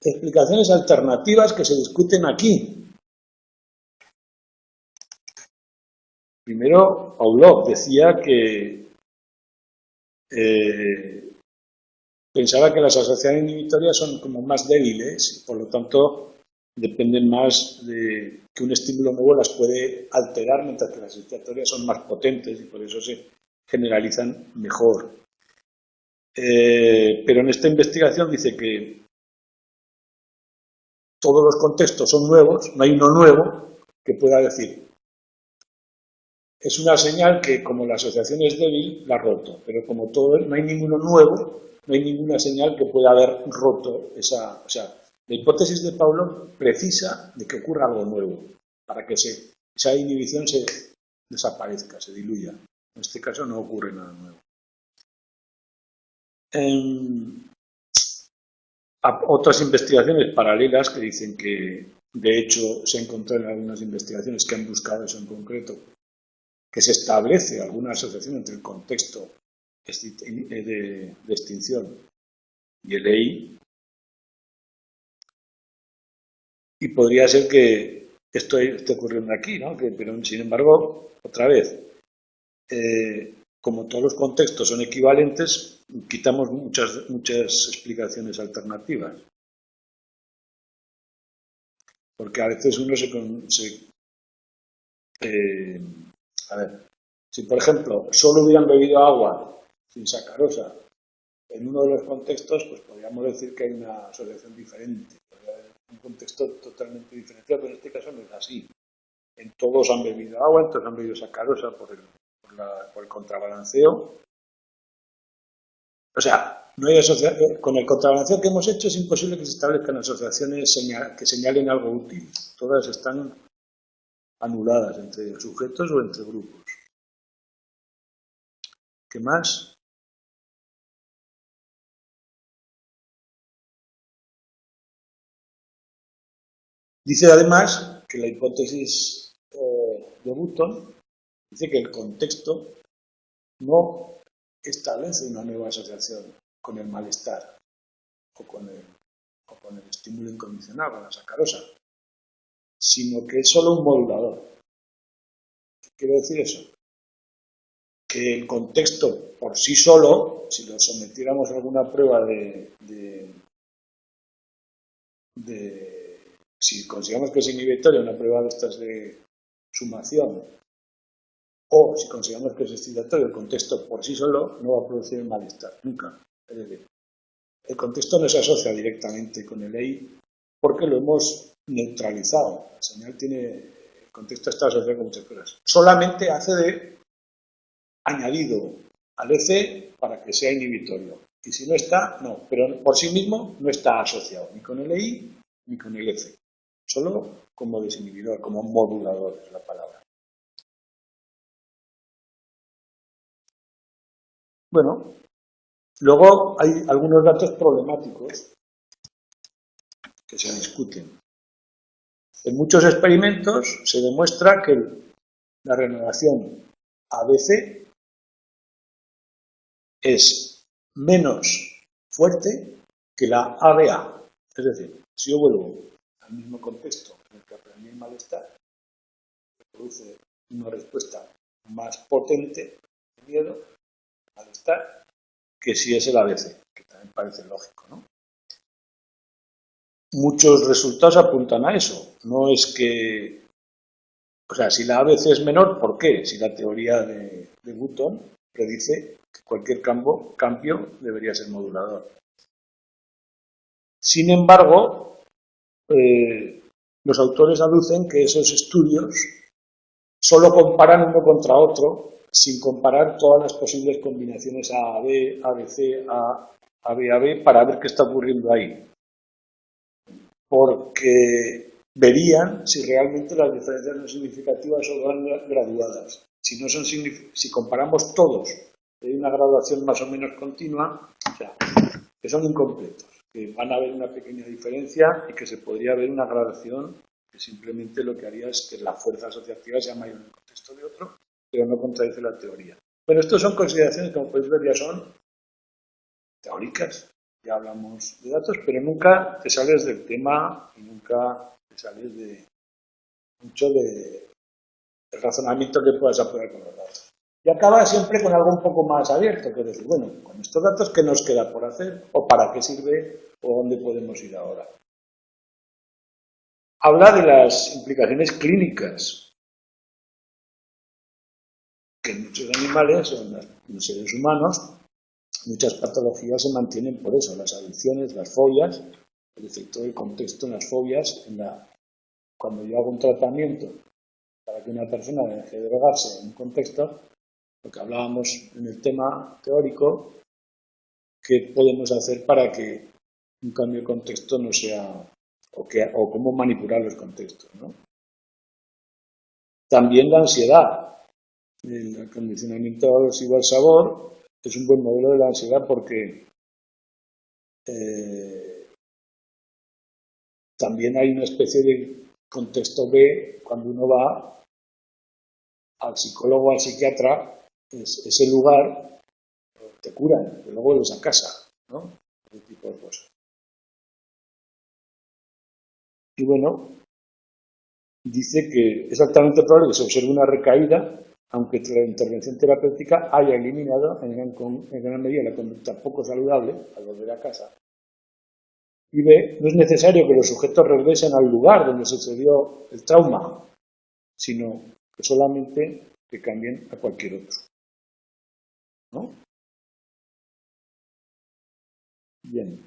explicaciones alternativas que se discuten aquí. Primero, Pavlov decía que pensaba que las asociaciones inhibitorias son como más débiles y por lo tanto dependen más de que un estímulo nuevo las puede alterar, mientras que las excitatorias son más potentes y por eso se generalizan mejor. Pero en esta investigación dice que todos los contextos son nuevos, no hay uno nuevo que pueda decir. Es una señal que, como la asociación es débil, la ha roto, pero como todo no hay ninguno nuevo, no hay ninguna señal que pueda haber roto esa. O sea, la hipótesis de Pavlov precisa de que ocurra algo nuevo, para que esa inhibición se desaparezca, se diluya. En este caso no ocurre nada nuevo. Otras investigaciones paralelas que dicen que De hecho, se ha encontrado en algunas investigaciones que han buscado eso en concreto, que se establece alguna asociación entre el contexto de extinción y el EI, y podría ser que esto esté ocurriendo aquí, ¿no? Pero sin embargo, otra vez, como todos los contextos son equivalentes, quitamos muchas explicaciones alternativas. Porque a veces uno a ver, si por ejemplo solo hubieran bebido agua sin sacarosa en uno de los contextos, pues podríamos decir que hay una asociación diferente, podría haber un contexto totalmente diferenciado, pero en este caso no es así. En todos han bebido agua, en todos han bebido sacarosa por el contrabalanceo. O sea, no hay asociación. Con el contrabalanceo que hemos hecho es imposible que se establezcan asociaciones que señalen algo útil. Todas están anuladas entre sujetos o entre grupos. ¿Qué más? Dice además que la hipótesis de Button dice que el contexto no establece una nueva asociación con el malestar o con el estímulo incondicional, con la sacarosa, sino que es solo un modulador. ¿Qué quiere decir eso? Que el contexto por sí solo, si lo sometiéramos a alguna prueba si consideramos que es inhibitorio, una prueba de estas de sumación, o si consideramos que es excitatorio, el contexto por sí solo no va a producir el malestar, nunca. Es decir, el contexto no se asocia directamente con el EI porque lo hemos neutralizado. El contexto está asociado con muchas cosas. Solamente hace de añadido al EC para que sea inhibitorio. Y si no está, no. Pero por sí mismo no está asociado ni con el EI ni con el EC. Solo como desinhibidor, como modulador es la palabra. Bueno, luego hay algunos datos problemáticos que se discuten. En muchos experimentos se demuestra que la renovación ABC es menos fuerte que la ABA. Es decir, si yo vuelvo al mismo contexto en el que aprendí el malestar, se produce una respuesta más potente de miedo, malestar, que si es el ABC, que también parece lógico, ¿no? Muchos resultados apuntan a eso. No es que... O sea, si la ABC es menor, ¿por qué? Si la teoría de Button predice que cualquier cambio debería ser modulador. Sin embargo, los autores aducen que esos estudios solo comparan uno contra otro sin comparar todas las posibles combinaciones A-AB, ABC, A-AB, para ver qué está ocurriendo ahí. Porque verían si realmente las diferencias son significativas o van graduadas. Si comparamos todos, hay una graduación más o menos continua, o sea, que son incompletos, que van a haber una pequeña diferencia y que se podría ver una gradación que simplemente lo que haría es que la fuerza asociativa sea mayor en el contexto de otro, pero no contradice la teoría. Bueno, estas son consideraciones que, como podéis ver, ya son teóricas. Ya hablamos de datos, pero nunca te sales del tema y nunca te sales de mucho del razonamiento que puedas apoyar con los datos. Y acaba siempre con algo un poco más abierto, que es decir, bueno, con estos datos, ¿qué nos queda por hacer? ¿O para qué sirve? ¿O dónde podemos ir ahora? Habla de las implicaciones clínicas, que en muchos animales o en los seres humanos, muchas patologías se mantienen por eso, las adicciones, las fobias, el efecto del contexto en las fobias, cuando yo hago un tratamiento para que una persona deje de drogarse en un contexto, lo que hablábamos en el tema teórico, qué podemos hacer para que un cambio de contexto no sea, o cómo manipular los contextos, ¿no? También la ansiedad, el acondicionamiento aversivo al sabor, es un buen modelo de la ansiedad porque también hay una especie de contexto B cuando uno va al psicólogo o al psiquiatra, ese lugar te curan, y luego vuelves a casa, ¿no? Ese tipo de cosas. Y bueno, dice que es altamente probable que se observe una recaída, aunque la intervención terapéutica haya eliminado en gran medida la conducta poco saludable al volver a casa. Y B, no es necesario que los sujetos regresen al lugar donde sucedió el trauma, sino que solamente que cambien a cualquier otro, ¿no? Bien.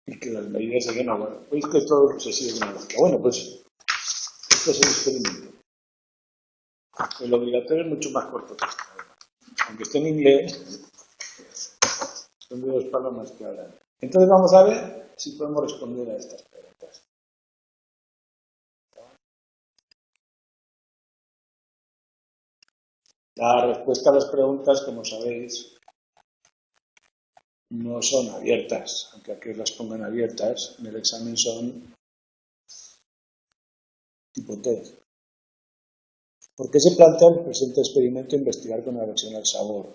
Y que las medidas se den bueno. Veis que todo se sigue con la lógica. Bueno, pues este es el experimento. El obligatorio es mucho más corto que este. Aunque esté en inglés, son de dos palomas que hablan. Entonces vamos a ver si podemos responder a estas preguntas. La respuesta a las preguntas, como sabéis, no son abiertas, aunque aquí os las pongan abiertas, en el examen son tipo test. ¿Por qué se plantea el presente experimento investigar con aversión al sabor?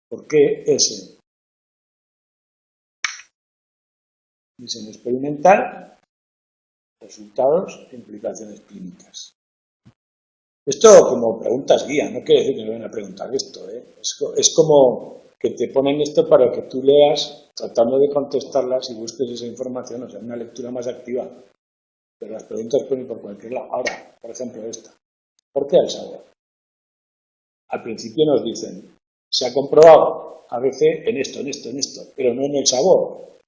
¿Por qué ese? Diseño experimental, resultados e implicaciones clínicas. Esto como preguntas guía, no quiere decir que me vayan a preguntar esto, ¿eh? Es como que te ponen esto para que tú leas tratando de contestarlas y busques esa información, o sea, una lectura más activa. Pero las preguntas pueden ir por cualquier lado. Ahora, por ejemplo, esta. ¿Por qué el sabor? Al principio nos dicen, se ha comprobado a veces en esto, pero no en el sabor.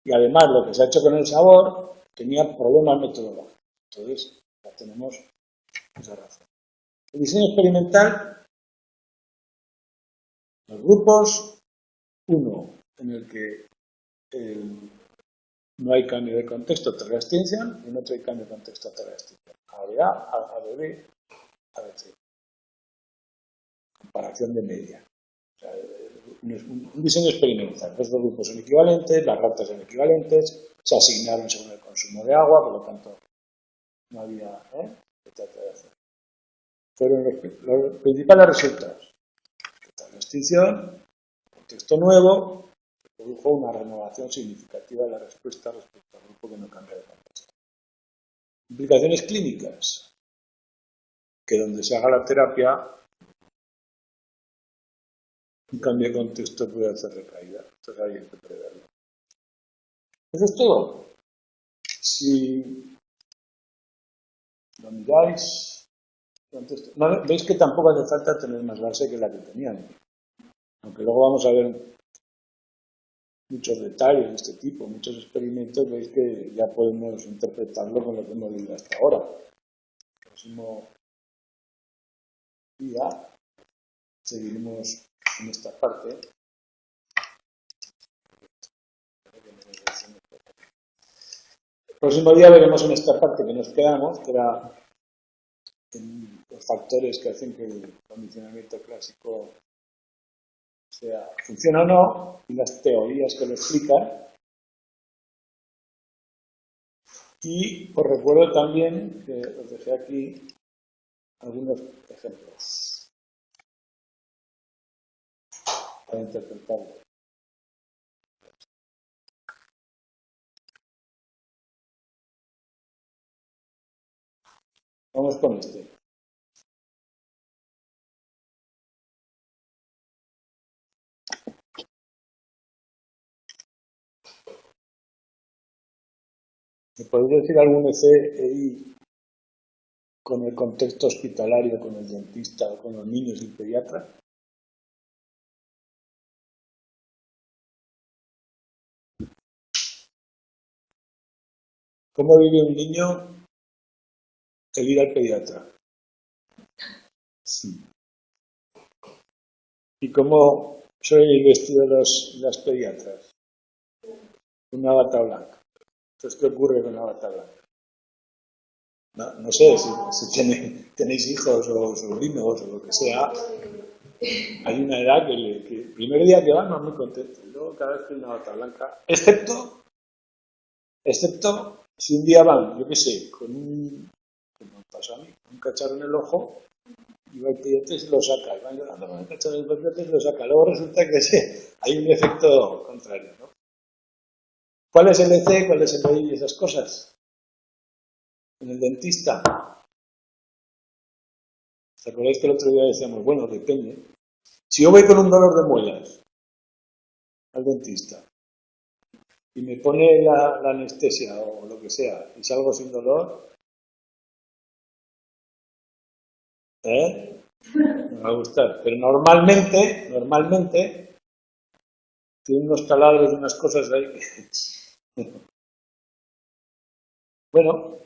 Y además lo que se ha hecho con el sabor tenía problemas metodológicos. Entonces, ya tenemos esa razón. El diseño experimental, los grupos, uno en el que no hay cambio de contexto tras la extinción y en otro hay cambio de contexto tras la extinción. ABA, ABB, ABC. Comparación de media. O sea, un diseño experimental. Los dos grupos son equivalentes, las ratas son equivalentes, se asignaron según el consumo de agua, por lo tanto no había que tratar de hacer. Fueron los principales resultados. Tras la extinción, contexto nuevo, produjo una renovación significativa de la respuesta respecto al grupo que no cambia de contexto. Implicaciones clínicas, que donde se haga la terapia, un cambio de contexto puede hacer recaída. Entonces hay que preverlo. Eso es todo. Si lo miráis, veis que tampoco hace falta tener más base que la que tenían. Aunque luego vamos a ver muchos detalles de este tipo, muchos experimentos, veis que ya podemos interpretarlo con lo que hemos visto hasta ahora. El próximo día seguiremos en esta parte. El próximo día veremos en esta parte que nos quedamos, que era los factores que hacen que el condicionamiento clásico funciona o no, y las teorías que lo explican. Y os recuerdo también que os dejé aquí algunos ejemplos para interpretarlo. Vamos con este. ¿Me podéis decir algún ECI con el contexto hospitalario, con el dentista o con los niños y el pediatra? ¿Cómo vive un niño el ir al pediatra? Sí. ¿Y cómo suelen ir vestidos las pediatras? Una bata blanca. Entonces, ¿qué ocurre con una bata blanca? No sé si tenéis hijos o sobrinos o lo que sea. Hay una edad que el primer día que va no es muy contento, y luego cada vez que hay una bata blanca, excepto si un día van, yo qué sé, como me pasó a mí, un cacharro en el ojo, y va el peyote y se lo saca, y van llorando con el cacharro en el peyote y se lo saca. Luego resulta que sí, hay un efecto contrario, ¿no? ¿Cuál es el EC, cuál es el EI y esas cosas? En el dentista. ¿Os acordáis que el otro día decíamos, bueno, depende? Si yo voy con un dolor de muelas al dentista y me pone la anestesia o lo que sea y salgo sin dolor, me va a gustar. Pero normalmente, tiene unos taladros y unas cosas ahí que... Bueno,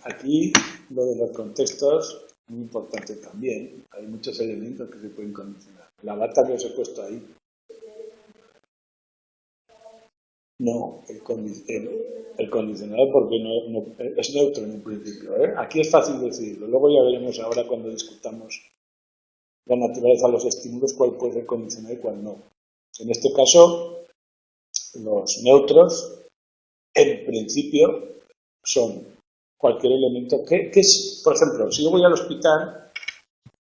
aquí lo de los contextos es muy importante también. Hay muchos elementos que se pueden condicionar. La bata que os he puesto ahí. No, el condicionador porque no, es neutro en un principio. Aquí es fácil decidirlo. Luego ya veremos ahora cuando discutamos la naturaleza de los estímulos cuál puede ser condicionado y cuál no. En este caso, los neutros en principio son cualquier elemento que es, por ejemplo, si yo voy al hospital,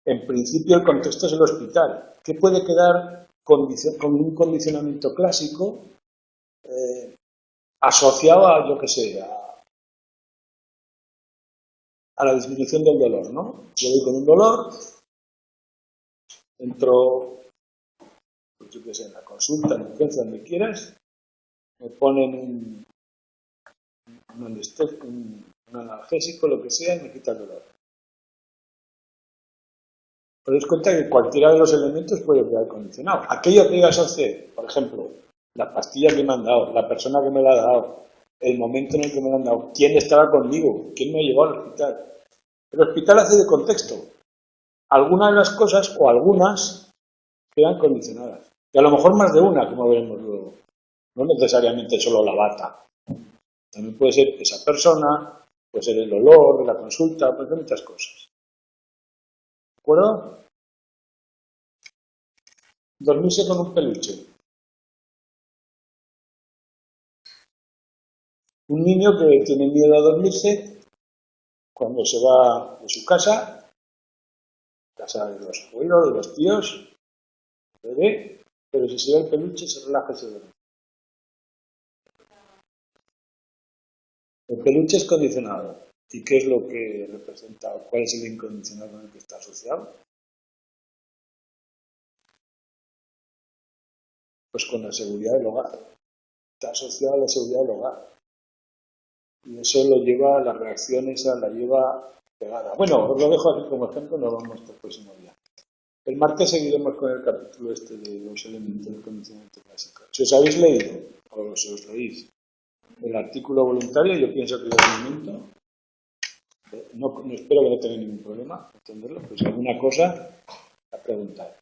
en principio el contexto es el hospital. ¿Qué puede quedar con un condicionamiento clásico asociado a, yo qué sé, a la disminución del dolor, ¿no? Yo voy con un dolor, entro, pues yo qué sé, en la consulta, en urgencia, donde quieras, me ponen un analgésico, lo que sea, y me quita el dolor. Os dais cuenta que cualquiera de los elementos puede quedar condicionado. Aquello que yo asocié, por ejemplo, la pastilla que me han dado, la persona que me la ha dado, el momento en el que me la han dado, quién estaba conmigo, quién me llevó al hospital. El hospital hace de contexto. Algunas de las cosas, o algunas, quedan condicionadas. Y a lo mejor más de una, como veremos luego. No necesariamente solo la bata. También puede ser esa persona, puede ser el olor de la consulta, puede ser muchas cosas. ¿De acuerdo? Dormirse con un peluche. Un niño que tiene miedo a dormirse, cuando se va de su casa de los abuelos, de los tíos, bebé, pero si se ve el peluche se relaja y se duerme. El peluche es condicionado. ¿Y qué es lo que representa? ¿Cuál es el incondicional con el que está asociado? Pues con la seguridad del hogar. Está asociado a la seguridad del hogar. Y eso lo lleva, la reacción esa la lleva pegada. Bueno, os lo dejo aquí como ejemplo, nos vamos hasta el próximo día. El martes seguiremos con el capítulo este de los elementos del condicionamiento clásico. Si os habéis leído, o si os leéis el artículo voluntario, yo pienso que de momento, no espero que no tengáis ningún problema, entenderlo, pues alguna cosa a preguntar.